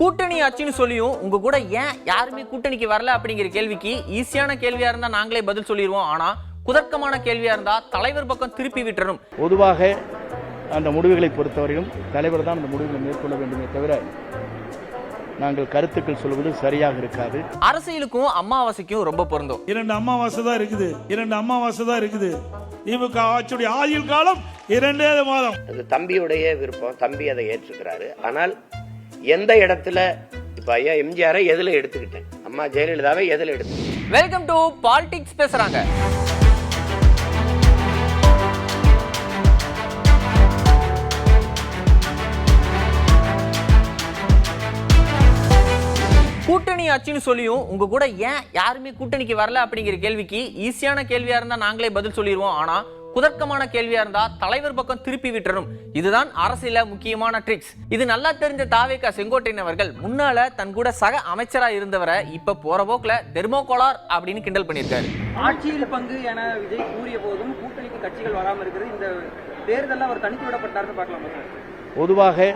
கூட்டணி ஆட்சின்னு சொல்லியும் உங்க கூட ஏன் யாருமே கூட்டணிக்கு வரல அப்படிங்கிற கேள்விக்கு ஈஸியான கேள்வியா இருந்தா நாங்களே பதில் சொல்லிடுவோம். ஆனா குதர்க்கமான கேள்வியா இருந்தா தலைவர் பக்கம் திருப்பி விட்டுறணும். பொதுவாக அந்த முடிவுகளை பொறுத்தவரையும் தலைவர் தான் அந்த முடிவுகளை மேற்கொள்ள வேண்டுமே தவிர நாங்கள் கருத்துக்கள் சொல்வது சரியாக இருக்காது. அரசியலுக்கும் அமாவாசைக்கும் ரொம்ப பொருந்தும். இரண்டு அமாவாசை தான் இருக்குது. திமுக ஆட்சியுடைய ஆயுள் காலம் 2 மாதம். அது தம்பியுடைய விருப்பம், தம்பி அதை ஏற்றுக்கிறாரு. ஆனால் எந்த இடத்துல இப்ப ஐயா எம்ஜிஆரை எதுல எடுத்துக்கிட்டேன், அம்மா ஜெயலலிதாவை எதுல எடுத்துக்கிட்டேன். வெல்கம் டு பாலிடிக்ஸ் பேசுறாங்க. கூட்டணி ஆட்சின்னு சொல்லியும் உங்க கூட ஏன் யாருமே கூட்டணிக்கு வரல அப்படிங்கிற கேள்விக்கு ஈஸியான கேள்வியா இருந்தா நாங்களே பதில் சொல்லிடுவோம். ஆனா குதர்க்கமான கேள்வியா இருந்தா தலைவர் பக்கம் திருப்பி விட்டுறணும். இதுதான் அரசியல முக்கியமான ட்ரிக்ஸ். இது நல்லா தெரிஞ்ச தாவேகா செங்கோட்டையன் அவர்கள் முன்னால தன் கூட சக அமைச்சரா இருந்தவரை இப்ப போற போக்குல தெர்மோகோலார் அப்படின்னு கிண்டல் பண்ணியிருக்காரு. ஆட்சியில் பங்கு என விஜய் கூறிய போதும் கூட்டணிக்கு கட்சிகள் வராமல் இருக்கிறது. இந்த தேர்தலில் அவர் தனித்து விடப்பட்டார்னு பார்க்கலாமா சார்? பொதுவாக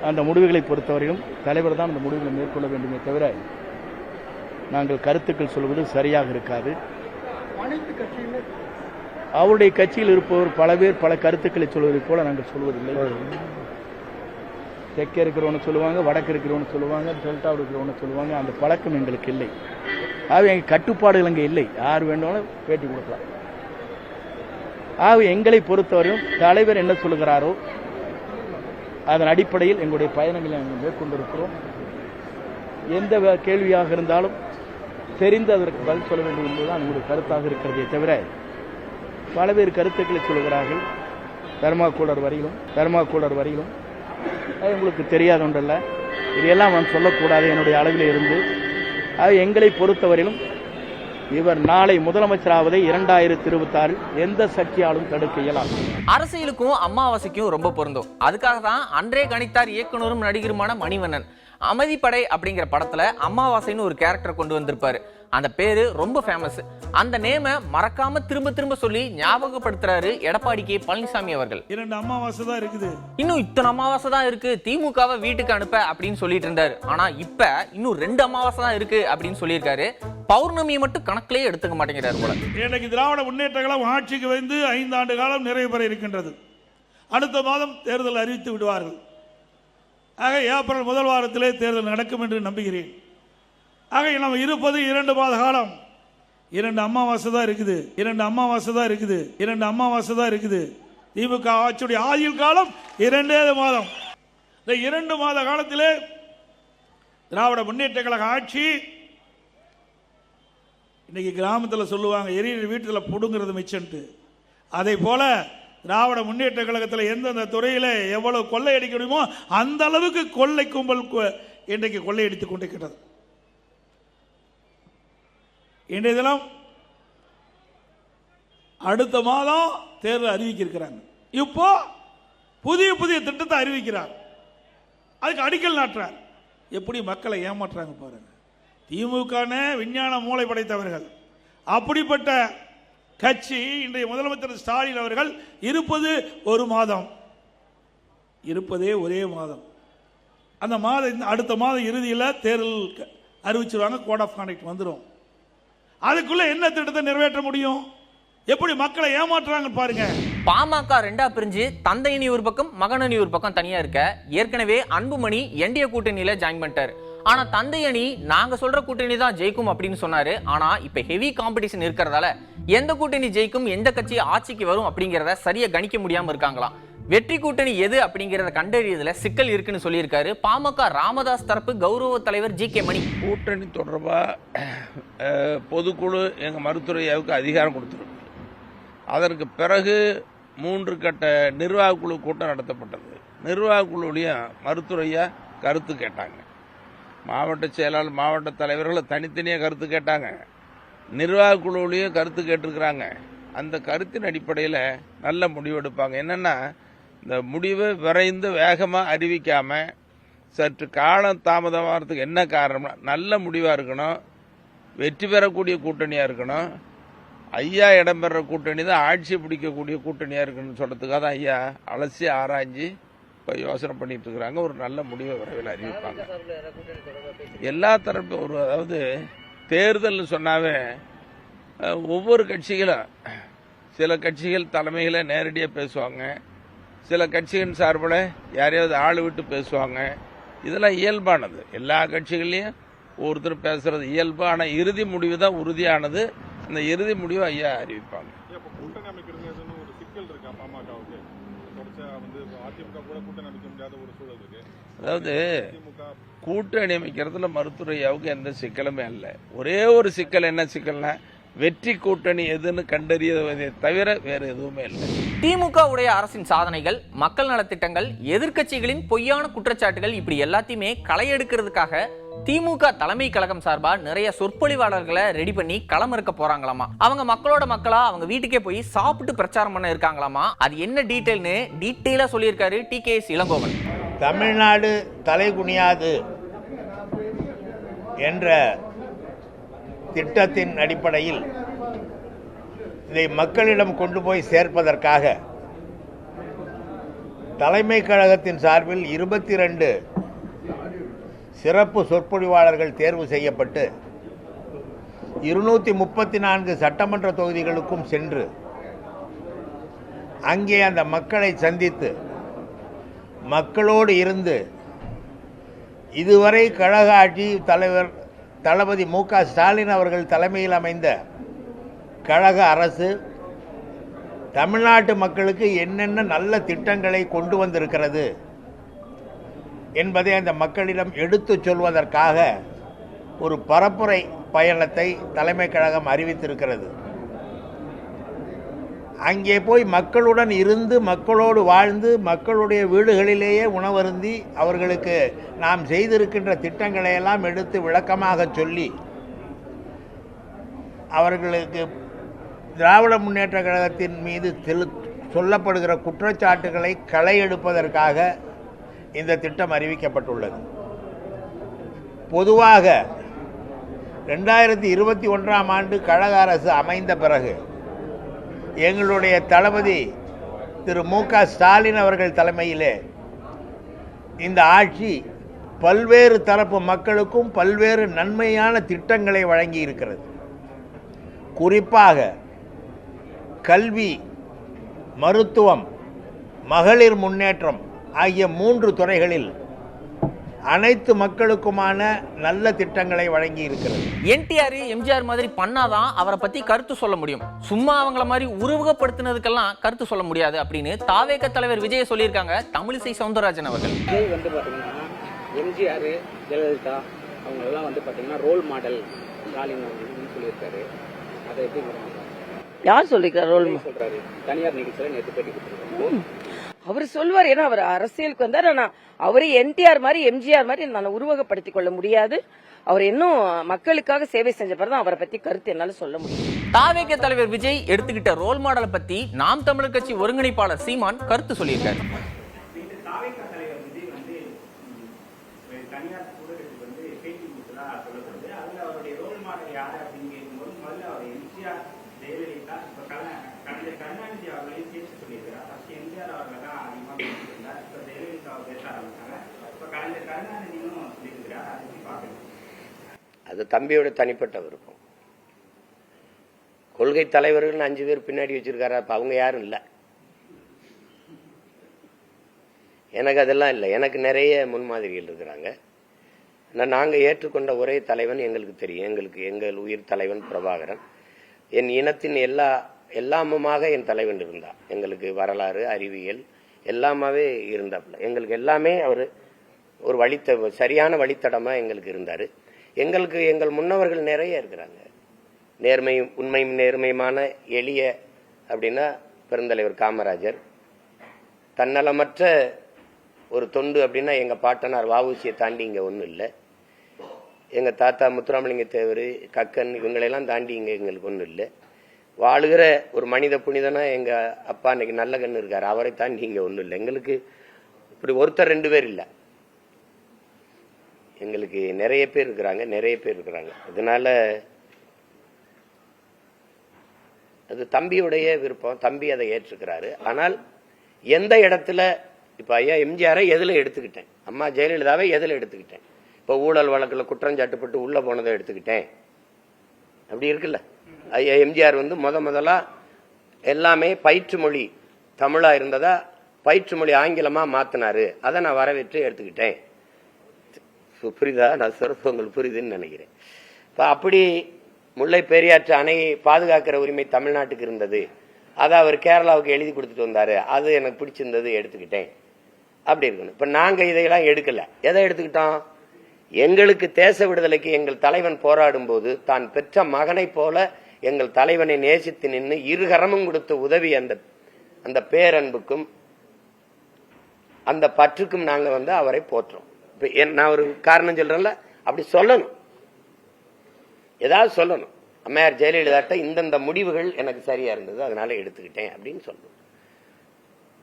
அந்த முடிவுகளை பொறுத்தவரையும் தலைவர் தான் அந்த முடிவுகளை மேற்கொள்ள வேண்டுமே தவிர நாங்கள் கருத்துக்கள் சொல்வது சரியாக இருக்காது. அவருடைய கட்சியில் இருப்பவர் பல பேர் பல கருத்துக்களை சொல்வதைப் போல நாங்கள் சொல்வதில்லை. தெற்கே இருக்கிறவனு சொல்லுவாங்க, வடக்கு இருக்கிறவனு சொல்லுவாங்க, டெல்டாவில் இருக்கிறவனு சொல்லுவாங்க. அந்த பழக்கம் எங்களுக்கு இல்லை. ஆகவே எங்கள் கட்டுப்பாடுகள் அங்கே இல்லை. யார் வேண்டாலும் பேட்டி கொடுக்கலாம். ஆகவே எங்களை பொறுத்தவரையும் தலைவர் என்ன சொல்லுகிறாரோ அதன் அடிப்படையில் எங்களுடைய பயணங்களை நாங்கள் மேற்கொண்டிருக்கிறோம். எந்த கேள்வியாக இருந்தாலும் தெரிந்து அதற்கு பதில் சொல்ல வேண்டும் என்பதுதான் நம்முடைய கருத்தாக இருக்கிறதே தவிர பலவேறு கருத்துக்களை சொல்கிறார்கள். தர்மாகோலர் வரையிலும் உங்களுக்கு தெரியாத ஒன்றல்ல. இதையெல்லாம் நான் சொல்லக்கூடாது என்னுடைய அளவில் இருந்து. எங்களை பொறுத்தவரையிலும் இவர் நாளை முதலமைச்சராவதை 2026 எந்த சக்தியாலும் தடுக்க இயலாது. அரசியலுக்கும் அமாவாசைக்கும் ரொம்ப பொருந்தும். அதுக்காக தான் அன்றே கணித்தார் இயக்குனரும் நடிகருமான மணிவண்ணன் அமைதிப்படை அப்படிங்கிற படத்துல அமாவாசைன்னு ஒரு கேரக்டர் கொண்டு வந்திருப்பாரு. அந்த பேரு ரொம்ப ஃபேமஸ். அந்த நேம மறக்காம திரும்ப திரும்ப சொல்லி ஞாபகப்படுத்துறாரு எடப்பாடி கே பழனிசாமி அவர்கள். 2 அமாவாசை தான் இருக்குது. இன்னும் இத்தனை அமாவாசை தான் இருக்கு, திமுகவை வீட்டுக்கு அனுப்ப அப்படின்னு சொல்லிட்டு இருந்தாரு. ஆனா இப்ப இன்னும் 2 அமாவாசை தான் இருக்கு அப்படின்னு சொல்லியிருக்காரு. பௌர்ணமியை மட்டும் கணக்கிலேயே எடுத்துக்க மாட்டேங்கிறாரு போல. இன்றைக்கு திராவிட முன்னேற்ற கழகம் ஆட்சிக்கு வந்து 5 ஆண்டு காலம் நிறைவு பெற இருக்கின்றது. அடுத்த மாதம் தேர்தல் அறிவித்து விடுவார்கள். ஆக ஏப்ரல் முதல் வாரத்திலே தேர்தல் நடக்கும் என்று நம்புகிறேன். ஆக நம்ம இருப்பது 2 மாத காலம். 2 அமாவாசை தான் இருக்குது. திமுக ஆட்சியுடைய ஆயுள் காலம் 2 மாதம். இந்த 2 மாத காலத்திலே திராவிட முன்னேற்ற கழக ஆட்சி, இன்னைக்கு கிராமத்தில் சொல்லுவாங்க எரியிற வீட்டில் புடுங்கிறது மிச்சன்ட்டு. அதை போல திராவிட முன்னேற்ற கழகத்தில் எந்தெந்த துறையில் எவ்வளவு கொள்ளையடிக்க முடியுமோ அந்த அளவுக்கு கொள்ளை கும்பல் இன்றைக்கு கொள்ளையடித்துக் கொண்டிருக்கிறது. இன்றைய தினம் அடுத்த மாதம் தேர்தல் அறிவிக்கிறாங்க. இப்போ புதிய திட்டத்தை அறிவிக்கிறார். அதுக்கு அடிக்கல் நாட்டுறார். எப்படி மக்களை ஏமாற்றுறாங்க பாருங்க. திமுக விஞ்ஞான மூளை படைத்தவர்கள். அப்படிப்பட்ட கட்சி இன்றைய முதலமைச்சர் ஸ்டாலின் அவர்கள் இருப்பதே ஒரே மாதம். அந்த மாதம் அடுத்த மாதம் இறுதியில் தேர்தல் அறிவிச்சிருவாங்க. கோட் ஆஃப் கான்டக்ட் வந்துடும். அதுக்குள்ள என்ன திட்டத்தை நிறைவேற்ற முடியும்? எப்படி மக்களை ஏமாற்றுறாங்க பாருங்க. பாமக 2ஆ பிரிஞ்சு தந்தையணி ஒரு பக்கம், மகனணி ஒரு பக்கம் தனியா இருக்க. ஏற்கனவே அன்புமணி என்டிஏ கூட்டணியில ஜாயின் பண்ணிட்டாரு. ஆனா தந்தையணி நாங்க சொல்ற கூட்டணி தான் ஜெயிக்கும் அப்படின்னு சொன்னாரு. ஆனா இப்ப ஹெவி காம்படிஷன் இருக்கிறதால எந்த கூட்டணி ஜெயிக்கும், எந்த கட்சி ஆட்சிக்கு வரும் அப்படிங்கறத சரியா கணிக்க முடியாம இருக்காங்களாம். வெற்றி கூட்டணி எது அப்படிங்கறத கண்டறியதுல சிக்கல் இருக்குன்னு சொல்லியிருக்காரு பாமக ராமதாஸ் தரப்பு கௌரவ தலைவர் ஜி கே மணி. கூட்டணி தொடர்பா பொதுக்குழு எங்க மருத்துவரையாவுக்கு அதிகாரம் கொடுத்துருக்கு. அதற்கு பிறகு 3 கட்ட நிர்வாக குழு கூட்டம் நடத்தப்பட்டது. நிர்வாக குழுலையும் மருத்துவரையா கருத்து கேட்டாங்க. மாவட்ட செயலாளர், மாவட்ட தலைவர்களை தனித்தனியாக கருத்து கேட்டாங்க. நிர்வாக குழுவிலையும் கருத்து கேட்டிருக்கிறாங்க. அந்த கருத்தின் அடிப்படையில் நல்ல முடிவு எடுப்பாங்க. என்னென்னா, இந்த முடிவை விரைந்து வேகமாக அறிவிக்காமல் சற்று காலம் தாமதமாகிறதுக்கு என்ன காரணம்னா, நல்ல முடிவாக இருக்கணும், வெற்றி பெறக்கூடிய கூட்டணியாக இருக்கணும். ஐயா இடம்பெற கூட்டணி தான் ஆட்சி பிடிக்கக்கூடிய கூட்டணியாக இருக்குன்னு சொல்கிறதுக்காக தான் ஐயா அலசி ஆராய்ஞ்சி இப்போ யோசனை பண்ணிட்டு இருக்கிறாங்க. ஒரு நல்ல முடிவை விரைவில் அறிவிப்பாங்க. எல்லா தரப்பு அதாவது தேர்தல் சொன்னாவே ஒவ்வொரு கட்சிகளும் சில கட்சிகள் தலைமைகளை நேரடியாக பேசுவாங்க, சில கட்சிகளின் சார்பில் யாரையாவது ஆள் விட்டு பேசுவாங்க. இதெல்லாம் இயல்பானது. எல்லா கட்சிகள்லையும் ஒருத்தர் பேசுறது இயல்பு. ஆனால் இறுதி முடிவு தான் உறுதியானது. அந்த இறுதி முடிவு ஐயா அறிவிப்பாங்க. கூட்டணி அமைக்கிறது ஒரு சிக்கல் இருக்கா பாமகவுக்கு? அதிமுக கூட கூட்டணி அமைக்க முடியாத ஒரு சூழல் இருக்கு. அதாவது கூட்டணி அமைக்கிறதுல மருத்துவரையாவுக்கு எந்த சிக்கலுமே இல்லை. ஒரே ஒரு சிக்கல், என்ன சிக்கல்னா வெற்றி கூட்டணி எதுன்னு கண்டறியதை தவிர வேற எதுவுமே இல்லை. திமுக உடைய அரசின் சாதனைகள், மக்கள் நலத்திட்டங்கள், எதிர்க்கட்சிகளின் பொய்யான குற்றச்சாட்டுகள், இப்படி எல்லாத்தையுமே களை எடுக்கிறதுக்காக திமுக தலைமை கழகம் சார்பா நிறைய சொற்பொழிவாளர்களை ரெடி பண்ணி களமிறக்க போறாங்களாமா. அவங்க மக்களோட மக்களா அவங்க வீட்டுக்கே போய் சாப்பிட்டு பிரச்சாரம் பண்ண இருக்காங்களாமா. அது என்ன டீட்டெயில்னு டீட்டெயிலா சொல்லியிருக்காரு TKS இளங்கோவன். தமிழ்நாடு தலைகுனியாது என்ற திட்டத்தின் அடிப்படையில் இதை மக்களிடம் கொண்டு போய் சேர்ப்பதற்காக தலைமை கழகத்தின் சார்பில் 22 சிறப்பு சொற்பொழிவாளர்கள் தேர்வு செய்யப்பட்டு 234 சட்டமன்ற தொகுதிகளுக்கும் சென்று அங்கே அந்த மக்களை சந்தித்து மக்களோடு இருந்து இதுவரை கழக ஆட்சி தலைவர் தளபதி மு க ஸ்டாலின் அவர்கள் தலைமையில் அமைந்த கழக அரசு தமிழ்நாட்டு மக்களுக்கு என்னென்ன நல்ல திட்டங்களை கொண்டு வந்திருக்கிறது என்பதை அந்த மக்களிடம் எடுத்துச் சொல்வதற்காக ஒரு பரப்புரை பயணத்தை தலைமை கழகம் அறிவித்திருக்கிறது. அங்கே போய் மக்களுடன் இருந்து மக்களோடு வாழ்ந்து மக்களுடைய வீடுகளிலேயே உணவருந்தி அவர்களுக்கு நாம் செய்திருக்கின்ற திட்டங்களை எல்லாம் எடுத்து விளக்கமாக சொல்லி அவர்களுக்கு திராவிட முன்னேற்ற கழகத்தின் மீது சொல்லப்படுகிற குற்றச்சாட்டுகளை களை எடுப்பதற்காக இந்த திட்டம் அறிவிக்கப்பட்டுள்ளது. பொதுவாக 2021ஆம் ஆண்டு கழக அரசு அமைந்த பிறகு எங்களுடைய தளபதி திரு மு க ஸ்டாலின் அவர்கள் தலைமையிலே இந்த ஆட்சி பல்வேறு தரப்பு மக்களுக்கும் பல்வேறு நன்மையான திட்டங்களை வழங்கி இருக்கிறது. குறிப்பாக கல்வி, மருத்துவம், மகளிர் முன்னேற்றம் ஆகிய 3 துறைகளில் அனைத்து மக்களுக்குமான நல்ல திட்டங்களை வழங்கி இருக்கிறது. NTR MGR மாதிரி பண்ணாதான் அவரை பத்தி கருத்து சொல்ல முடியும். சும்மா அவங்கள மாதிரி உருவகப்படுத்தினதுக்கெல்லாம் கருத்து சொல்ல முடியாது அப்படின்னு தாவேக தலைவர் விஜய் சொல்லியிருக்காங்க தமிழிசை சவுந்தரராஜன் அவர்கள். விஜய் பாத்தீங்கன்னா MGR, ஜெயலலிதா அவங்க எல்லாம் பாத்தீங்கன்னா ரோல் மாடல் ஸ்டாலின் சொல்லியிருக்காரு. அதை எப்படி யார் சொல்லிருக்காரு? ரோல் சொல்றாரு. தனியார் நிகழ்ச்சியில நேற்று பேட்டி கொடுத்துருக்காரு. அவர் சொல்வார். ஏன்னா அவர் அரசியலுக்கு வந்தார். ஆனா அவரே NTR மாதிரி MGR மாதிரி நான் உருவகப்படுத்திக் கொள்ள முடியாது. அவர் இன்னும் மக்களுக்காக சேவை செஞ்ச பிறகு அவரை பத்தி கருத்து என்னால சொல்ல முடியும். தாவேக தலைவர் விஜய் எடுத்துக்கிட்ட ரோல் மாடலை பத்தி நாம் தமிழர் கட்சி ஒருங்கிணைப்பாளர் சீமான் கருத்து சொல்லியிருக்காரு. அது தம்பியோட தனிப்பட்ட விருப்பம். கொள்கை தலைவர்கள் 5 பேர் பின்னாடி வச்சிருக்காரு. அப்ப அவங்க யாரும் இல்லை. எனக்கு அதெல்லாம் இல்லை. எனக்கு நிறைய முன்மாதிரிகள் இருக்கிறாங்க. நாங்கள் ஏற்றுக்கொண்ட ஒரே தலைவன் எங்களுக்கு தெரியும். எங்கள் உயிர் தலைவன் பிரபாகரன். என் இனத்தின் எல்லாமுமாக என் தலைவன் இருந்தார். எங்களுக்கு வரலாறு, அறிவியல் எல்லாமாவே இருந்தாப்புல. எங்களுக்கு எல்லாமே அவர் ஒரு சரியான வழித்தடமா எங்களுக்கு இருந்தார். எங்கள் முன்னவர்கள் நிறைய இருக்கிறாங்க. நேர்மையும் உண்மையும் நேர்மையுமான எளிய அப்படின்னா பெருந்தலைவர் காமராஜர். தன்னலமற்ற ஒரு தொண்டு அப்படின்னா எங்கள் பாட்டனார் வஉசியை தாண்டி இங்கே ஒன்றும் இல்லை. எங்கள் தாத்தா முத்துராமலிங்க தேவர், கக்கன் இவங்களெல்லாம் தாண்டி இங்கே எங்களுக்கு ஒன்றும் இல்லை. வாழுகிற ஒரு மனித புனிதனா எங்கள் அப்பா இன்னைக்கு நல்ல கண்ணு இருக்கார். அவரை தாண்டி இங்கே ஒன்றும் இல்லை. எங்களுக்கு இப்படி ஒருத்தர் 2 பேர் இல்லை. எங்களுக்கு நிறைய பேர் இருக்கிறாங்க. அதனால அது தம்பியுடைய விருப்பம். தம்பி அதை ஏற்றுக்கிறாரு. ஆனால் எந்த இடத்துல இப்போ ஐயா எம்ஜிஆரை எதில் எடுத்துக்கிட்டேன், அம்மா ஜெயலலிதாவை எதில் எடுத்துக்கிட்டேன், இப்போ ஊழல் வழக்கில் குற்றஞ்சாட்டுப்பட்டு உள்ளே போனதை எடுத்துக்கிட்டேன். அப்படி இருக்குல்ல. ஐயா எம்ஜிஆர் வந்து முதலா எல்லாமே பயிற்று மொழி தமிழாக இருந்ததா பயிற்று மொழி ஆங்கிலமாக மாற்றினாரு. அதை நான் வரவேற்று எடுத்துக்கிட்டேன். புரியுதா? நான் சொல்றது உங்களுக்கு புரியுதுன்னு நினைக்கிறேன். இப்போ அப்படி முல்லை பெரியாற்று அணையை பாதுகாக்கிற உரிமை தமிழ்நாட்டுக்கு இருந்தது, அதை அவர் கேரளாவுக்கு எழுதி கொடுத்துட்டு வந்தாரு, அது எனக்கு பிடிச்சிருந்தது, எடுத்துக்கிட்டேன். அப்படி இருக்கணும். இப்போ நாங்கள் இதையெல்லாம் எடுக்கல. எதை எடுத்துக்கிட்டோம்? எங்களுக்கு தேச விடுதலைக்கு எங்கள் தலைவன் போராடும் போது தான் பெற்ற மகனை போல எங்கள் தலைவனை நேசித்து நின்று இருகரமும் கொடுத்த உதவி அந்த பேரன்புக்கும் அந்த பற்றுக்கும் நாங்க வந்து அவரை போற்றோம். நான் ஒரு காரணம் சொல்றேன்ல, அப்படி சொல்லணும், ஏதாவது சொல்லணும். அம்மையார் ஜெயலலிதாட்ட இந்தந்த முடிவுகள் எனக்கு சரியா இருந்தது, அதனால எடுத்துக்கிட்டேன் அப்படின்னு சொல்லணும்.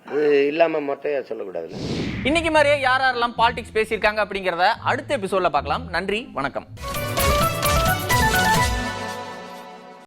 அது இல்லாம மொட்டையா சொல்லக்கூடாதுல்ல. இன்னைக்கு மாதிரியே யாரெல்லாம் பாலிடிக்ஸ் பேசியிருக்காங்க அப்படிங்கிறத அடுத்த எபிசோட்ல பார்க்கலாம். நன்றி, வணக்கம்.